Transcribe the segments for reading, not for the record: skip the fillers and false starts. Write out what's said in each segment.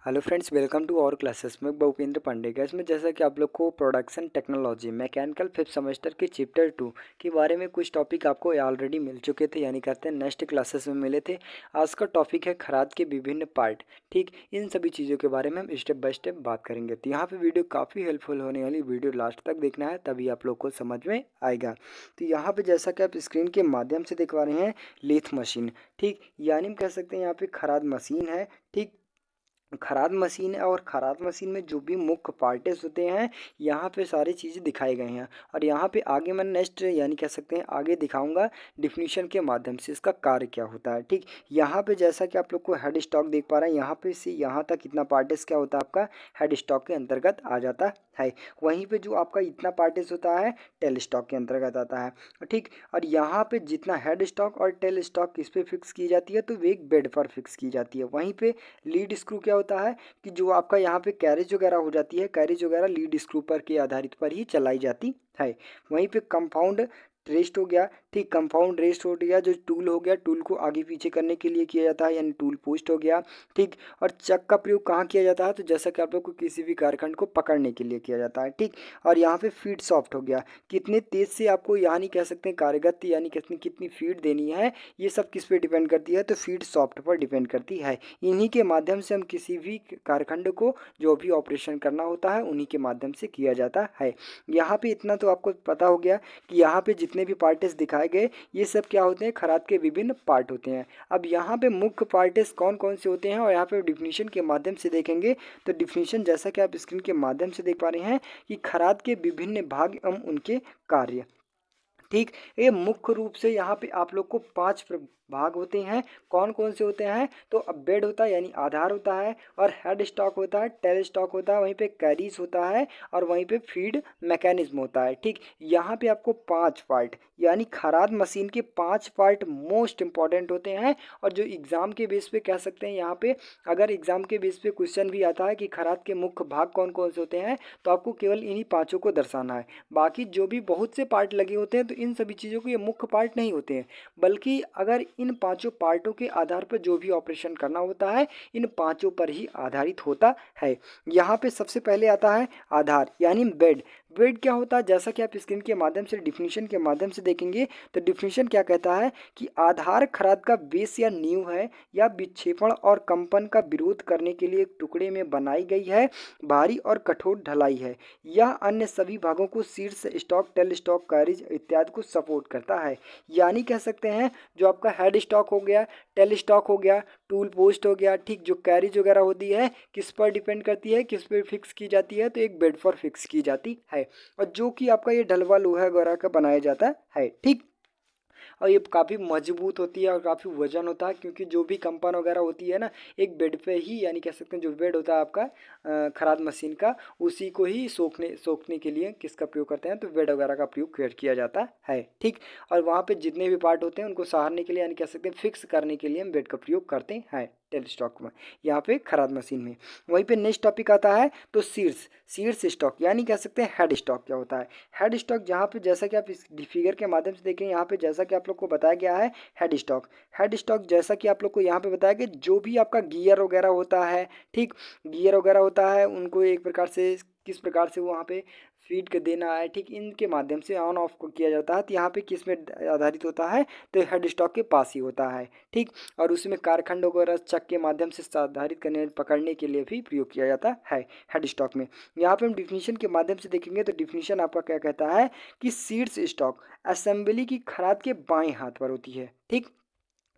Hello friends, welcome to our classes में Bhupendra Pandey. Gas में जैसा कि आप लोग को production technology mechanical fifth semester के चैप्टर 2 के बारे में कुछ टॉपिक आपको ऑलरेडी मिल चुके थे, यानी कहते हैं नेक्स्ट क्लासेस में मिले थे। आज का टॉपिक है खराद के विभिन्न पार्ट। ठीक, इन सभी चीज़ों के बारे में हम स्टेप बाय स्टेप बात करेंगे। तो यहाँ पर वीडियो काफ़ी हेल्पफुल होने वाली, वीडियो लास्ट तक देखना है, तभी आप लोग को समझ में आएगा। तो यहाँ पर जैसा कि आप स्क्रीन के माध्यम से देख पा रहे हैं, लेथ मशीन। ठीक, यानी हम कह सकते हैं यहाँ पे खराद मशीन है। ठीक, खराद मशीन है और खराद मशीन में जो भी मुख्य पार्ट्स होते हैं, यहाँ पे सारी चीज़ें दिखाई गई हैं। और यहाँ पे आगे मैं नेक्स्ट यानी कह सकते हैं आगे दिखाऊंगा डिफिनीशन के माध्यम से इसका कार्य क्या होता है। ठीक, यहाँ पे जैसा कि आप लोग को हेड स्टॉक देख पा रहे हैं, यहाँ पे से यहाँ तक इतना पार्ट्स क्या होता है आपका हेड स्टॉक के अंतर्गत आ जाता है। वहीं पे जो आपका इतना पार्ट्स होता है टेल स्टॉक के अंतर्गत आता है। ठीक, और यहाँ पे जितना हेड स्टॉक और टेल स्टॉक किस पे फिक्स की जाती है, तो वे एक बेड पर फिक्स की जाती है। वहीं पे लीड स्क्रू क्या होता है कि जो आपका यहाँ पे कैरेज वगैरह हो जाती है, कैरेज वगैरह लीड स्क्रू पर के आधारित पर ही चलाई जाती है। वहीं पे कंपाउंड रेस्ट हो गया। ठीक, कंपाउंड रेस्ट हो गया। जो टूल हो गया, टूल को आगे पीछे करने के लिए किया जाता है, यानी टूल पोस्ट हो गया। ठीक, और चक का प्रयोग कहाँ किया जाता है, तो जैसा कि आप लोग को किसी भी कारखंड को पकड़ने के लिए किया जाता है। ठीक, और यहाँ पे फीड सॉफ्ट हो गया। कितने तेज से आपको यहाँ नहीं कह सकते कार्यगत, यानी कितनी कितनी फीड देनी है, ये सब किस पे डिपेंड करती है, तो फीड सॉफ्ट पर डिपेंड करती है। इन्हीं के माध्यम से हम किसी भी कारखंड को जो भी ऑपरेशन करना होता है उन्हीं के माध्यम से किया जाता है। यहाँ पे इतना तो आपको पता हो गया कि यहाँ पे जितने भी पार्ट्स दिखाए गए ये सब क्या होते हैं, खराद के विभिन्न पार्ट होते हैं। अब यहाँ पे मुख्य पार्ट्स कौन कौन से होते हैं और यहाँ पे डिफिनीशन के माध्यम से देखेंगे। तो डिफिनीशन जैसा कि आप स्क्रीन के माध्यम से देख पा रहे हैं कि खराद के विभिन्न भाग एवं उनके कार्य। ठीक, ये मुख्य रूप से यहाँ पे आप लोग को 5 भाग होते हैं। कौन कौन से होते हैं, तो अब बेड होता है यानी आधार होता है, और हेड स्टॉक होता है, टेल स्टॉक होता है, वहीं पे कैरीज होता है, और वहीं पे फीड मैकेनिज्म होता है। ठीक, यहाँ पे आपको 5 पार्ट यानी खराद मशीन के 5 पार्ट मोस्ट इंपॉर्टेंट होते हैं। और जो एग्जाम के बेस पे कह सकते हैं, यहाँ पे अगर एग्जाम के बेस पे क्वेश्चन भी आता है कि खराद के मुख्य भाग कौन कौन से होते हैं, तो आपको केवल इन्हीं पाँचों को दर्शाना है। बाकी जो भी बहुत से पार्ट लगे होते हैं, तो इन सभी चीज़ों को ये मुख्य पार्ट नहीं होते हैं, बल्कि अगर इन पांचों पार्टों के आधार पर जो भी ऑपरेशन करना होता है इन पांचों पर ही आधारित होता है। यहाँ पे सबसे पहले आता है आधार यानी बेड। बेड क्या होता है, जैसा कि आप स्क्रीन के माध्यम से डिफिनीशन के माध्यम से देखेंगे, तो डिफिनीशन क्या कहता है कि आधार खराद का बेस या नींव है, या विक्षेपण और कंपन का विरोध करने के लिए एक टुकड़े में बनाई गई है, भारी और कठोर ढलाई है। यह अन्य सभी भागों को शीर्ष स्टॉक, टेल स्टॉक, कैरिज इत्यादि को सपोर्ट करता है। यानी कह सकते हैं जो आपका हेड स्टॉक हो गया, टेल स्टॉक हो गया, टूल पोस्ट हो गया। ठीक, जो कैरिज वगैरह होती है किस पर डिपेंड करती है, किस पर फिक्स की जाती है, तो एक बेड पर फिक्स की जाती है, और जो कि आपका ये ढलवा लोहा वगैरह का बनाया जाता है। ठीक, और ये काफ़ी मजबूत होती है और काफ़ी वजन होता है, क्योंकि जो भी कंपन वगैरह होती है ना, एक बेड पे ही यानी कह सकते हैं जो बेड होता है आपका खराद मशीन का, उसी को ही सोखने के लिए किसका प्रयोग करते हैं, तो बेड वगैरह का प्रयोग किया जाता है। ठीक, और वहाँ पे जितने भी पार्ट होते हैं उनको सहारने के लिए यानी कह सकते हैं फिक्स करने के लिए हम बेड का प्रयोग करते हैं टेल स्टॉक में, यहाँ पे खराद मशीन में। वहीं पे नेक्स्ट टॉपिक आता है तो शीर्ष शीर्ष स्टॉक यानी कह सकते हैं हेड स्टॉक क्या होता है। हेड स्टॉक जहाँ पे जैसा कि आप इस फिगर के माध्यम से देखें, यहाँ पे जैसा कि आप लोग को बताया गया है हेड स्टॉक। हेड स्टॉक जैसा कि आप लोग को यहाँ पे बताया गया, जो भी आपका गियर वगैरह होता है, ठीक, गियर वगैरह होता है, उनको एक प्रकार से किस प्रकार से वहाँ पे फीड कर देना है, ठीक, इनके माध्यम से ऑन ऑफ को किया जाता है। तो यहाँ पे किस में आधारित होता है, तो हेड स्टॉक के पास ही होता है। ठीक, और उसमें कारखंड वगैरह चक के माध्यम से आधारित करने पकड़ने के लिए भी प्रयोग किया जाता है हेड स्टॉक में। यहाँ पे हम डिफिनीशन के माध्यम से देखेंगे, तो डिफिनीशन आपका क्या कहता है कि शीर्ष स्टॉक असेंबली की खराद के बाएं हाथ पर होती है। ठीक,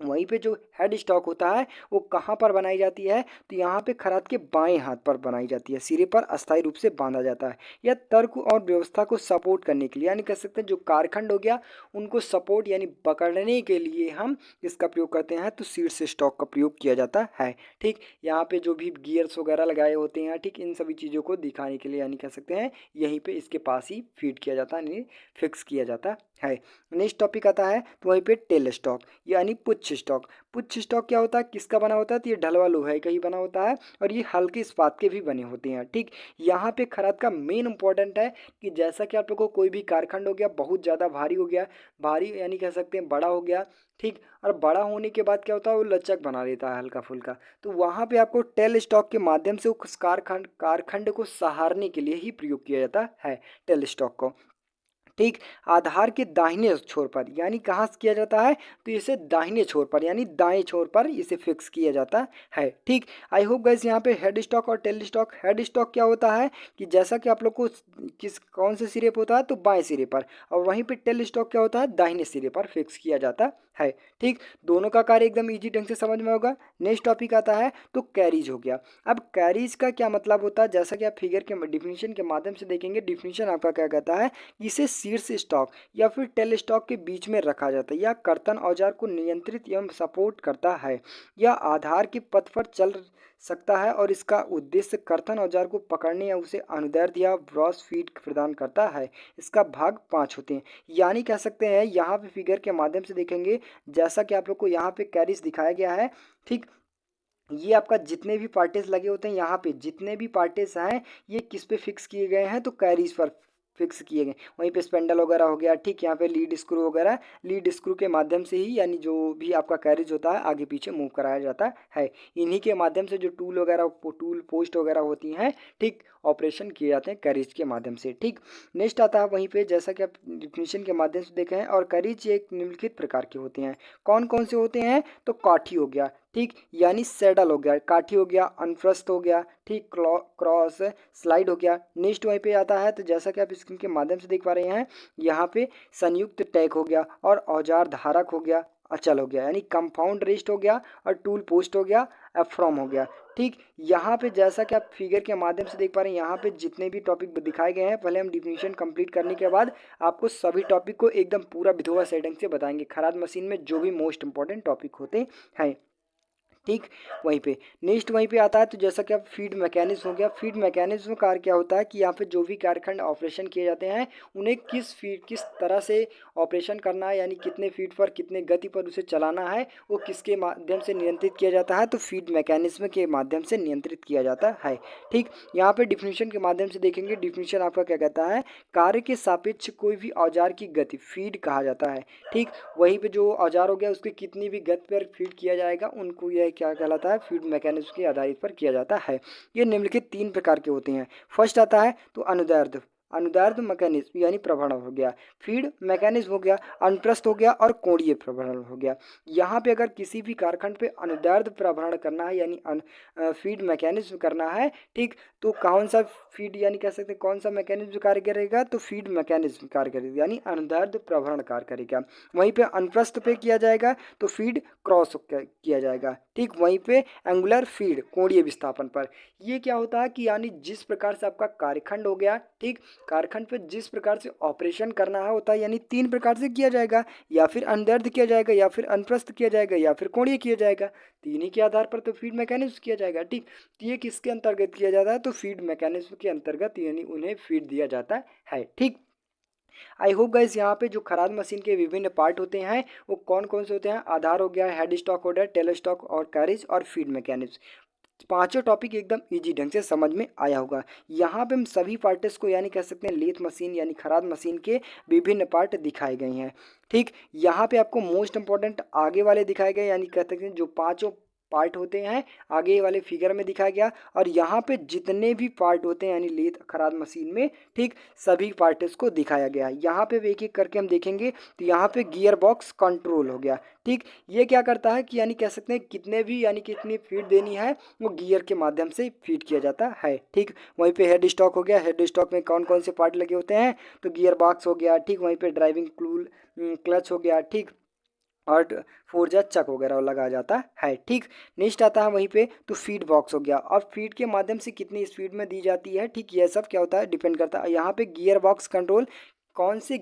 वहीं पे जो हेड स्टॉक होता है वो कहाँ पर बनाई जाती है, तो यहाँ पे खराद के बाएं हाथ पर बनाई जाती है, सिरे पर अस्थायी रूप से बांधा जाता है। यह तर्क और व्यवस्था को सपोर्ट करने के लिए यानी कह सकते हैं जो कारखंड हो गया उनको सपोर्ट यानी पकड़ने के लिए हम इसका प्रयोग करते हैं, तो शीर्ष स्टॉक का प्रयोग किया जाता है। ठीक, यहाँ पे जो भी गियर्स वगैरह लगाए होते हैं, ठीक, इन सभी चीज़ों को दिखाने के लिए यानी कह सकते हैं यहीं पे इसके पास ही फीड किया जाता है, यानी फिक्स किया जाता है। नेक्स्ट टॉपिक आता है तो वहीं पे टेल स्टॉक यानी पुच्छ पुच्छ स्टॉक। पुच्छ स्टॉक क्या होता है, किसका बना होता है, तो ये ढलवा लोहे का ही बना होता है और ये हल्के इस्पात के भी बने होते हैं। ठीक, यहाँ पे खराद का मेन इंपॉर्टेंट है कि जैसा कि आप लोग को कोई भी कारखंड हो गया बहुत ज़्यादा भारी हो गया, भारी यानी कह सकते हैं बड़ा हो गया, ठीक, और बड़ा होने के बाद क्या होता है वो लचक बना लेता है हल्का फुल्का, तो वहाँ पे आपको टेल स्टॉक के माध्यम से उस कारखंड को सहारने के लिए ही प्रयोग किया जाता है टेल स्टॉक को। ठीक, आधार के दाहिने छोर पर यानी कहाँ से किया जाता है, तो इसे दाहिने छोर पर यानी दाएं छोर पर इसे फिक्स किया जाता है। ठीक, आई होप गाइस यहाँ पे हेड स्टॉक और टेल स्टॉक, हेड स्टॉक क्या होता है कि जैसा कि आप लोग को किस कौन से सिरे पर होता है, तो बाएं सिरे पर, और वहीं पे टेल स्टॉक क्या होता है, दाहिने सिरे पर फिक्स किया जाता है। ठीक, दोनों का कार्य एकदम इजी ढंग से समझ में होगा। नेक्स्ट टॉपिक आता है तो कैरीज हो गया। अब कैरीज का क्या मतलब होता है, जैसा कि आप फिगर के डिफिनीशन के माध्यम से देखेंगे, डिफिनीशन आपका क्या कहता है, इसे शीर्ष स्टॉक या फिर टेल स्टॉक के बीच में रखा जाता है, या कर्तन औजार को नियंत्रित एवं सपोर्ट करता है, या आधार के पथ पर चल सकता है और इसका उद्देश्य कर्तन औजार को पकड़ने या उसे अनुदैर्ध्य या ब्रॉस फीड प्रदान करता है। इसका भाग 5 होते हैं, यानी कह सकते हैं यहाँ पे फिगर के माध्यम से देखेंगे, जैसा कि आप लोग को यहाँ पे कैरिज दिखाया गया है। ठीक, ये आपका जितने भी पार्टेज लगे होते हैं, यहाँ पे जितने भी पार्टेज हैं ये किस पे फिक्स किए गए हैं, तो कैरीज पर फिक्स किए गए। वहीं पे स्पेंडल वगैरह हो गया, ठीक, यहाँ पे लीड स्क्रू वगैरह, लीड स्क्रू के माध्यम से ही यानी जो भी आपका कैरिज होता है आगे पीछे मूव कराया जाता है। इन्हीं के माध्यम से जो टूल वगैरह टूल पोस्ट वगैरह होती हैं, ठीक, ऑपरेशन किए जाते हैं कैरिज के माध्यम से। ठीक, नेक्स्ट आता है वहीं पे, जैसा कि आप डिफिनीशन के माध्यम से देखे हैं, और कैरिज एक निम्नलिखित प्रकार के होते हैं। कौन कौन से होते हैं, तो काठी हो गया, ठीक, यानी सैडल हो गया, काठी हो गया, अनप्रस्थ हो गया, ठीक, क्रॉस स्लाइड हो गया। नेक्स्ट वहीं पे आता है, तो जैसा कि आप स्क्रीन के माध्यम से देख पा रहे हैं, यहाँ पे संयुक्त टैग हो गया और औजार धारक हो गया, अचल हो गया, यानी कंपाउंड रेस्ट हो गया, और टूल पोस्ट हो गया, एफ्रॉम हो गया। ठीक, यहाँ पे जैसा कि आप फिगर के माध्यम से देख पा रहे हैं, यहाँ पे जितने भी टॉपिक दिखाए गए हैं, पहले हम डिफिनीशन कंप्लीट करने के बाद आपको सभी टॉपिक को एकदम पूरा विधवा सेटिंग से बताएंगे, खराद मशीन में जो भी मोस्ट इंपॉर्टेंट टॉपिक होते हैं। ठीक, वहीं पे नेक्स्ट वहीं पे आता है, तो जैसा कि अब फीड मैकेनिज्म हो गया। फीड मैकेनिज्म का क्या होता है कि यहाँ पे जो भी कारखंड ऑपरेशन किए जाते हैं उन्हें किस तरह से ऑपरेशन करना है, यानी कितने फीड पर कितने गति पर उसे चलाना है, वो किसके माध्यम से नियंत्रित किया जाता है, तो फीड मैकेनिज्म के माध्यम से नियंत्रित किया जाता है। ठीक, यहाँ पे डिफिनीशन के माध्यम से देखेंगे, डिफिनीशन आपका क्या कहता है, कार्य के सापेक्ष कोई भी औजार की गति फीड कहा जाता है। ठीक, वहीं पे जो औजार हो गया उसकी कितनी भी गति पर फीड किया जाएगा उनको यह क्या कहलाता है, फीड मैकेनिज्म के आधारित पर किया जाता है। ये निम्नलिखित 3 प्रकार के होते हैं। फर्स्ट आता है तो अनुदैर्ध्य, अनुदैर्ध्य मैकेनिज्म यानी प्रभरण हो गया, फीड मैकेनिज्म हो गया, अनुप्रस्थ हो गया, और कोणीय प्रभरण हो गया। यहाँ पे अगर किसी भी कारखंड पे अनुदैर्ध्य प्रभरण करना है यानी फीड मैकेनिज्म करना है, ठीक, तो कौन सा फीड यानी कह सकते हैं कौन सा मैकेनिज्म कार्य करेगा, तो फीड मैकेनिज्म कार्य करेगा यानी अनुदैर्ध्य प्रभरण कार्य करेगा। वहीं पे अनुप्रस्थ पे किया जाएगा तो फीड क्रॉस किया जाएगा। ठीक, वहीं पे एंगुलर फीड कोणीय विस्थापन पर, ये क्या होता है कि यानी जिस प्रकार से आपका कार्यखंड हो गया, ठीक, कारखंड पे जिस प्रकार से ऑपरेशन करना है होता है, यानी 3 प्रकार से किया जाएगा, या फिर अनुदैर्ध्य किया जाएगा, या फिर अनुप्रस्थ किया जाएगा, या फिर कोणीय किया जाएगा। तीन ही के आधार पर तो फीड मैकेनिज्म किया जाएगा। ठीक, तो ये किसके अंतर्गत किया जाता है, तो फीड मैकेनिज्म के अंतर्गत यानी उन्हें फीड दिया जाता है। ठीक, आई होप गाइस यहाँ पे जो खराद मशीन के विभिन्न पार्ट होते हैं वो कौन कौन से होते हैं, आधार हो गया, हेड स्टॉक हो गया, टेल स्टॉक और कैरिज और फीड मैकेनिज्म, पांचों टॉपिक एकदम इजी ढंग से समझ में आया होगा। यहाँ पे हम सभी पार्ट्स को यानी कह सकते हैं लेथ मशीन यानी खराद मशीन के विभिन्न पार्ट दिखाए गए हैं। ठीक, यहाँ पे आपको मोस्ट इंपॉर्टेंट आगे वाले दिखाए गए यानी कह सकते हैं जो पांचों पार्ट होते हैं आगे वाले फिगर में दिखाया गया, और यहाँ पे जितने भी पार्ट होते हैं यानी लेथ खराद मशीन में, ठीक, सभी पार्ट्स को दिखाया गया है। यहाँ पे एक एक करके हम देखेंगे, तो यहाँ पे गियर बॉक्स कंट्रोल हो गया। ठीक, ये क्या करता है कि यानी कह सकते हैं कितने भी यानी कितनी फीड देनी है वो गियर के माध्यम से फीड किया जाता है। ठीक, वहीं पे हेड स्टॉक हो गया, हेड स्टॉक में कौन कौन से पार्ट लगे होते हैं, तो गियर बॉक्स हो गया, ठीक, वहीं पे ड्राइविंग क्लच हो गया, ठीक, और फोर्जा चक वगैरह लगा जाता है। ठीक, नेक्स्ट आता है वहीं पे तो फीड बॉक्स हो गया, और फीड के माध्यम से कितनी स्पीड में दी जाती है, ठीक, यह सब क्या होता है डिपेंड करता है। यहाँ पे गियर बॉक्स कंट्रोल कौन सी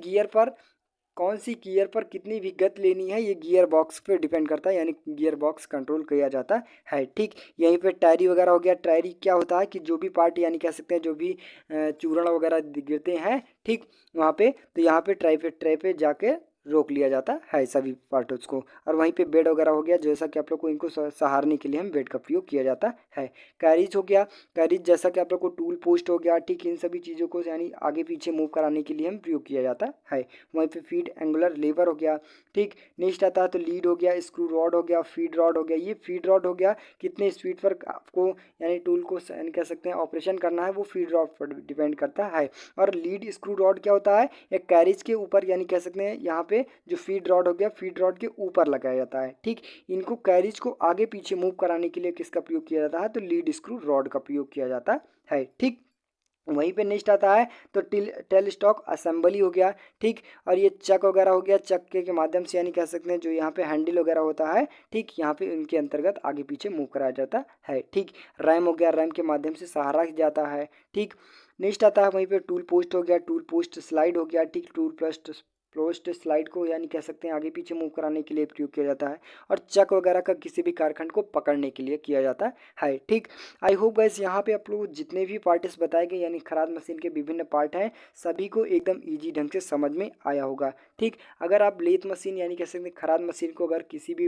गियर पर कितनी भी गति लेनी है ये गियर बॉक्स पे डिपेंड करता है, यानी गियर बॉक्स कंट्रोल किया जाता है। ठीक, यहीं पे टायरी वगैरह हो गया, टायरी क्या होता है कि जो भी पार्ट यानी कह सकते हैं जो भी चूर्ण वगैरह गिरते हैं, ठीक, वहाँ पे तो यहाँ पे ट्रे पे जाके रोक लिया जाता है सभी पार्ट्स को। और वहीं पे बेड वगैरह हो गया, जैसा कि आप लोग को इनको सहारने के लिए हम बेड का प्रयोग किया जाता है। कैरिज हो गया, कैरिज जैसा कि आप लोग को टूल पोस्ट हो गया, ठीक इन सभी चीज़ों को यानी आगे पीछे मूव कराने के लिए हम प्रयोग किया जाता है। वहीं पे फीड एंगुलर लेबर हो गया, ठीक। नेक्स्ट आता है तो लीड हो गया, स्क्रू रॉड हो गया, फीड रॉड हो गया। ये फीड रॉड हो गया, कितने स्पीड पर आपको यानी टूल को यानी कह सकते हैं ऑपरेशन करना है, वो फीड रॉड पर डिपेंड करता है। और लीड स्क्रू रॉड क्या होता है, एक कैरिज के ऊपर यानी कह सकते हैं यहाँ पे जो फीड रॉड हो गया, फीड रॉड के ऊपर लगाया जाता है, ठीक। इनको कैरिज को आगे पीछे मूव कराने के लिए किसका प्रयोग किया जाता है, तो लीड स्क्रू रॉड का प्रयोग किया जाता है, ठीक। वहीं पे नेक्स्ट आता है तो टेल स्टॉक असेंबली हो गया, ठीक। और ये चक वगैरह हो गया, चक्के के माध्यम से यानी कह सकते हैं जो यहाँ पे हैंडल वगैरह होता है, ठीक, यहाँ पे इनके अंतर्गत आगे पीछे मूव कराया जाता है, ठीक। रैम हो गया, रैम के माध्यम से सहारा जाता है, ठीक। नेक्स्ट आता है वहीं पे टूल पोस्ट हो गया, टूल पोस्ट स्लाइड हो गया, ठीक। टूल पोस्ट स्लाइड को यानी कह सकते हैं आगे पीछे मूव कराने के लिए प्रयोग किया जाता है। और चक वगैरह का किसी भी कारखंड को पकड़ने के लिए किया जाता है, ठीक। आई होप गाइस यहाँ पे आप लोग जितने भी पार्ट्स बताए गए यानी खराद मशीन के विभिन्न पार्ट हैं, सभी को एकदम इजी ढंग से समझ में आया होगा, ठीक। अगर आप लेथ मशीन यानी कह सकते हैं खराद मशीन को अगर किसी भी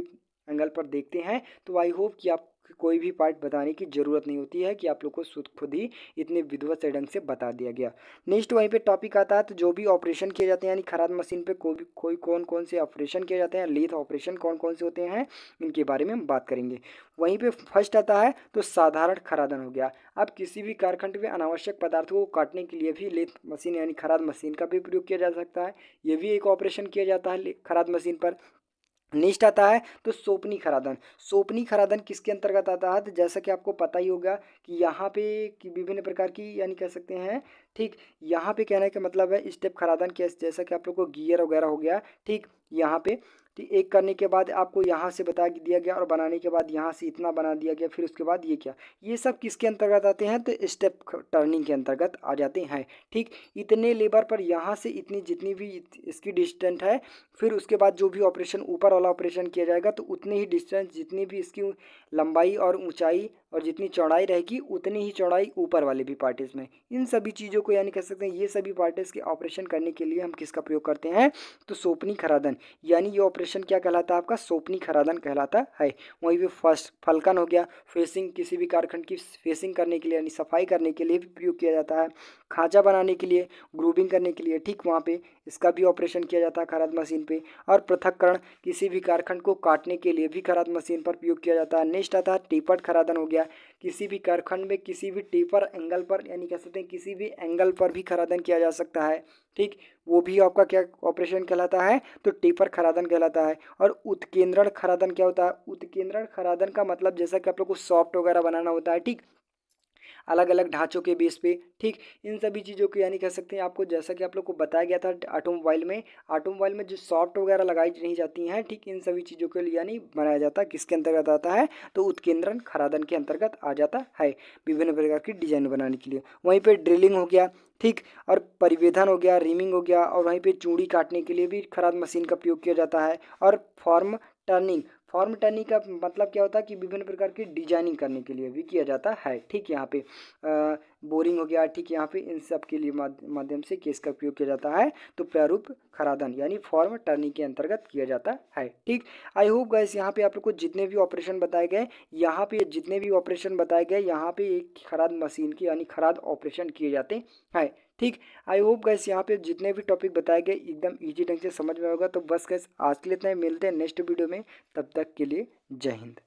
एंगल पर देखते हैं तो आई होप कि आप कोई भी पार्ट बताने की ज़रूरत नहीं होती है, कि आप लोग को खुद ही इतने विधिवत से ढंग से बता दिया गया। नेक्स्ट वहीं पे टॉपिक आता है तो जो भी ऑपरेशन किए जाते हैं यानी खराद मशीन पे कोई कौन कौन से ऑपरेशन किए जाते हैं, लेथ ऑपरेशन कौन कौन से होते हैं, इनके बारे में हम बात करेंगे। वहीं पे फर्स्ट आता है तो साधारण खरादन हो गया। अब किसी भी कारखंड में अनावश्यक पदार्थों को काटने के लिए भी लेथ मशीन यानी खराद मशीन का भी प्रयोग किया जा सकता है। ये भी एक ऑपरेशन किया जाता है खराद मशीन पर। नेक्स्ट आता है तो सोपनी खरादन। सोपनी खरादन किसके अंतर्गत आता है, तो जैसा कि आपको पता ही होगा कि यहाँ पे कि विभिन्न प्रकार की यानी कह सकते हैं, ठीक। यहाँ पे कहने का मतलब है स्टेप खरादन के, जैसा कि आप लोग को गियर वगैरह हो गया, ठीक। यहाँ पे ठीक एक करने के बाद आपको यहाँ से बता दिया गया और बनाने के बाद यहाँ से इतना बना दिया गया, फिर उसके बाद ये क्या, ये सब किसके अंतर्गत आते हैं, तो स्टेप टर्निंग के अंतर्गत आ जाते हैं, ठीक। इतने लेबर पर यहाँ से इतनी जितनी भी इसकी डिस्टेंस है, फिर उसके बाद जो भी ऑपरेशन ऊपर वाला ऑपरेशन किया जाएगा तो उतनी ही डिस्टेंस जितनी भी इसकी लंबाई और ऊंचाई और जितनी चौड़ाई रहेगी उतनी ही चौड़ाई ऊपर वाले भी पार्टिस में। इन सभी चीज़ों को यानी कह सकते हैं ये सभी पार्टिस के ऑपरेशन करने के लिए हम किसका प्रयोग करते हैं, तो सोपनी खरादन। यानी ये ऑपरेशन क्या कहलाता है आपका, सोपनी खरादन कहलाता है। वहीं पे फर्स्ट फलकन हो गया, फेसिंग किसी भी कारखंड की फेसिंग करने के लिए यानी सफाई करने के लिए भी प्रयोग किया जाता है। खांचा बनाने के लिए, ग्रूविंग करने के लिए, ठीक, वहाँ पे इसका भी ऑपरेशन किया जाता है खराद मशीन पे। और पृथक्करण किसी भी कारखंड को काटने के लिए भी खराद मशीन पर प्रयोग किया जाता है। नेक्स्ट आता है टेपर्ड खरादन हो गया। किसी भी कारखंड में किसी भी टेपर एंगल पर यानी कह सकते हैं किसी भी एंगल पर भी खरादन किया जा सकता है, ठीक। वो भी आपका क्या ऑपरेशन कहलाता है, तो टेपर खरादन कहलाता है। और उत्केंद्रण खरादन क्या होता है, उत्केंद्रण खरादन का मतलब जैसा कि आप लोग को सॉफ्ट वगैरह बनाना होता है, ठीक, अलग अलग ढांचों के बेस पे, ठीक। इन सभी चीज़ों को यानी कह सकते हैं आपको जैसा कि आप लोग को बताया गया था ऑटोमोबाइल में जो सॉफ्ट वगैरह लगाई नहीं जाती हैं, ठीक, इन सभी चीज़ों के लिए यानी बनाया जाता है, किसके अंतर्गत आता है, तो उत्केंद्रण खरादन के अंतर्गत आ जाता है, विभिन्न प्रकार की डिजाइन बनाने के लिए। वहीं पर ड्रिलिंग हो गया, ठीक। और परिवेधन हो गया, रीमिंग हो गया। और वहीं पे चूड़ी काटने के लिए भी खराद मशीन का प्रयोग किया जाता है। और टर्निंग फॉर्म टर्निंग का मतलब क्या होता है कि विभिन्न प्रकार की डिजाइनिंग करने के लिए भी किया जाता है, ठीक। यहाँ पे बोरिंग हो गया, ठीक। यहाँ पे इन सब के लिए माध्यम से केस का प्रयोग किया जाता है, तो प्रारूप खरादन यानी फॉर्म टर्निंग के अंतर्गत किया जाता है, ठीक। आई होप गाइस यहाँ पे आप लोग को जितने भी ऑपरेशन बताए गए, यहाँ पे एक खराद मशीन की यानी खराद ऑपरेशन किए जाते हैं, ठीक। आई होप गैस यहाँ पे जितने भी टॉपिक बताए गए एकदम इजी ढंग से समझ में होगा। तो बस गैस आज के लिए इतना ही, मिलते हैं नेक्स्ट वीडियो में, तब तक के लिए जय हिंद।